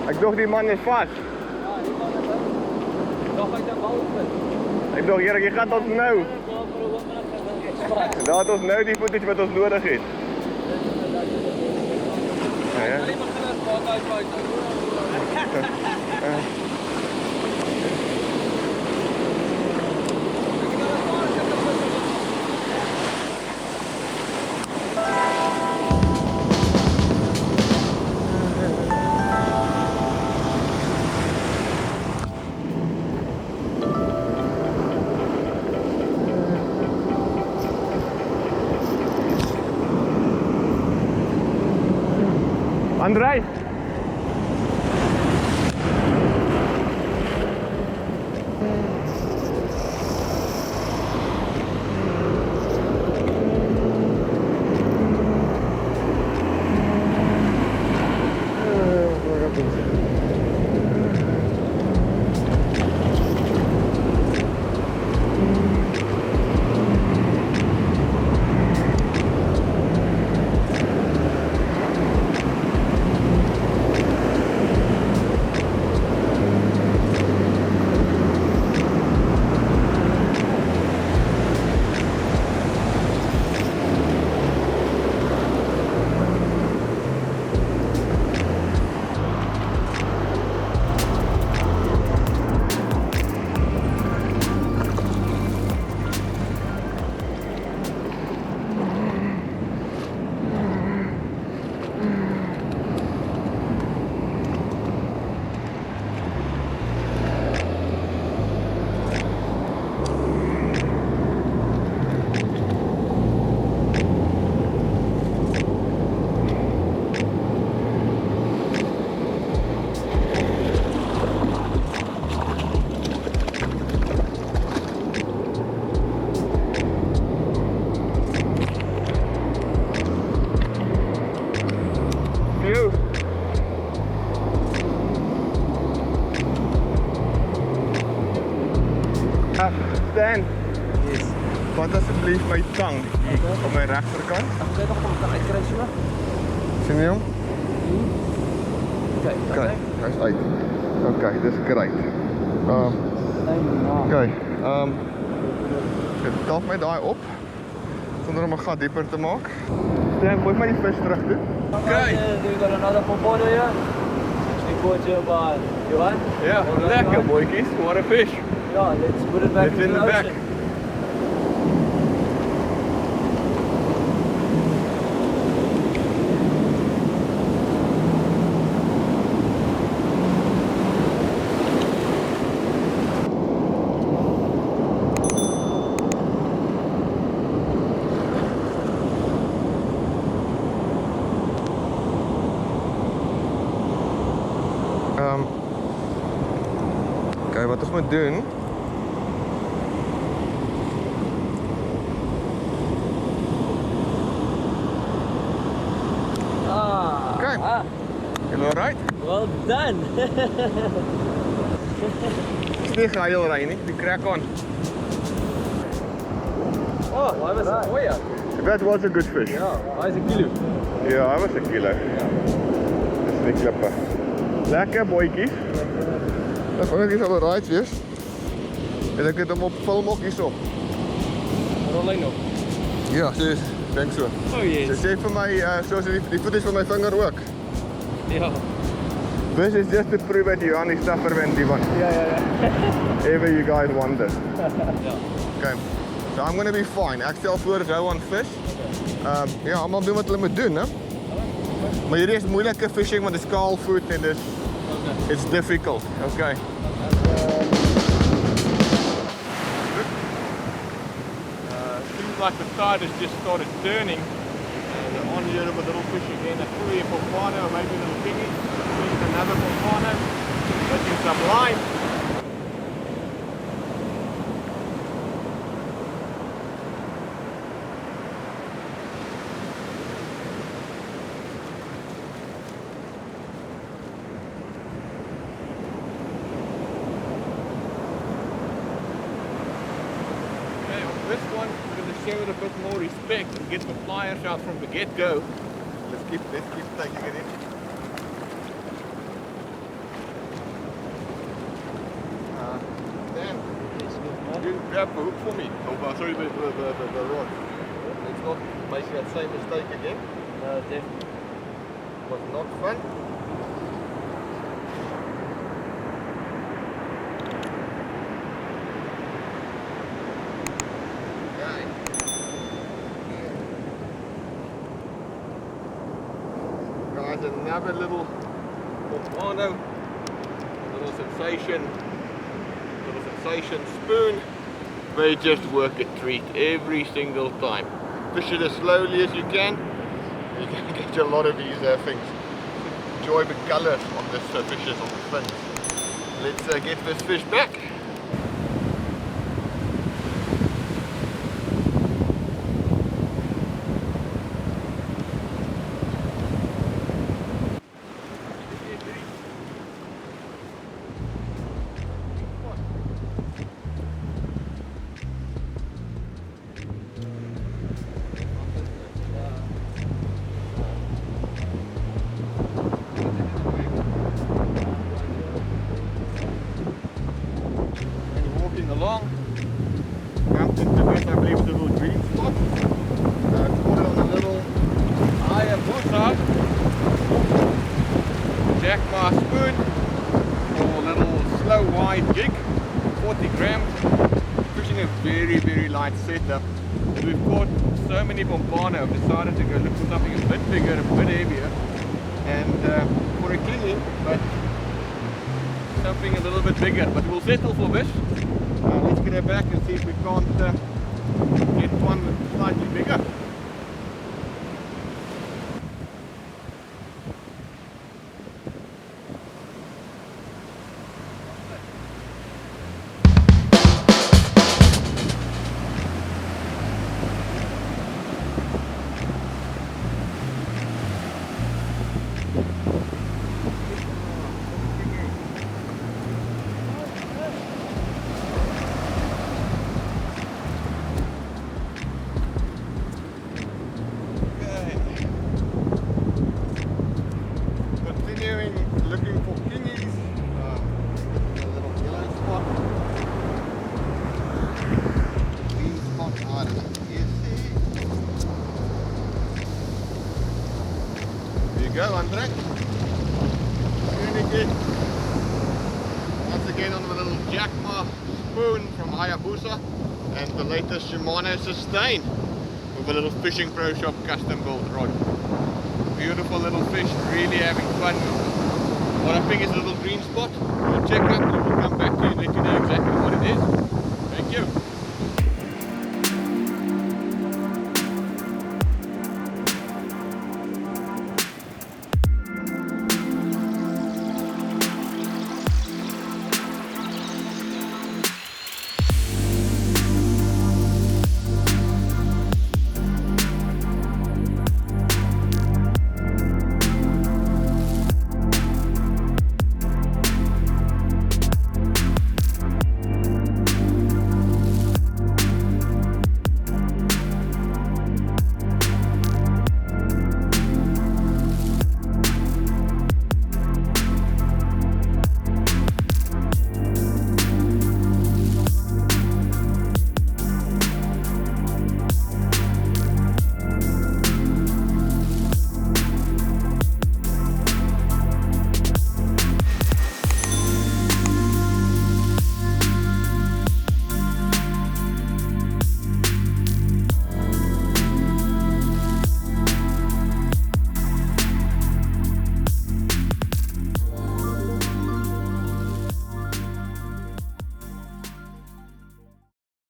Ek dog die man is vas. Ja, die man is ook. Nog uit die bal opgezet. Ek dog hier, jy gaan ons nou. Daar het ons nou die footage wat ons nodig het. Ja. Andrei. Stan, Yes. wat asseblief my tang op my regterkant. Ek weet nog om kan uitkry so. Sien jy hom? Okay. Okay, hy's uit. Okay, dis great. Okay, ek tap my daai op sonder om 'n gat dieper te maak. Stan, gooi my die vis terug toe. Okay. We got another pompano here. We go to about Johan. Ja, lekker boetjies. What a fish. Yeah, let's put it back It's in the the back. ocean. Okay, wat ons moet doen? Okay. You all right? Well done. It's nie gehuil ry nie, die crack on. Oh, I was a boy. That was a good fish. Yeah, I was a kilo. Ja, hy was 'n kilo. Dis die klippe. Lekker boetjies. Ek wou net iets oor right wees. En ek het hom op film ook hierso. Rol hy nog? Ja, dis dink so. Oh yes. Sy sê vir my soos die footage van my vinger ook. Ja. This is just to prove that Johan is tougher than die one. Ja. Ever you guys wonder. Ja. Okay. So I'm going to be fine. Ek stel voor as hou aan vis. Ja, almal doen wat hulle moet doen, hè. Maar hierdie is moeilike fishing want dit is kaal voet en dis it's difficult. Okay. Seems like the tide has just started turning. And on here with a little fish again, a fully a pompano or maybe a little kingy. Another pompano. Getting some line. This one, we're going to show it a bit more respect and get the pliers out from the get-go. Let's keep taking it in. grab the hook for me? Oh, sorry, the rod. Let's not make that same mistake again. No, definitely. It was not fun. Okay. Guys, another little pompano, little sensation spoon. They just work a treat every single time. Fish it as slowly as you can. You can get a lot of these things. Enjoy the colours on this fishes on the fins. Let's get this fish back. Along, bumped into this, I believe it's a little green spot. Caught it on a little Hayabusa jackpot spoon or a little slow wide jig, 40 grams, fishing a very light setup. And we've caught so many pompano, I've decided to go look for something a bit bigger, a bit heavier, and for a kingy, but something a little bit bigger. But we'll settle for this. Let's get her back and see if we can't get one that's slightly bigger. Looking for kingies, a little yellow spot, green spot, I don't know. There you go, Andre. Really good. Once again on the little Jackma spoon from Hayabusa and the latest Shimano Sustain with a little Fishing Pro Shop custom built rod. Beautiful little fish, really having fun. What I think is a little green spot. We'll check up and we'll come back to you and let you know exactly what it is. Thank you.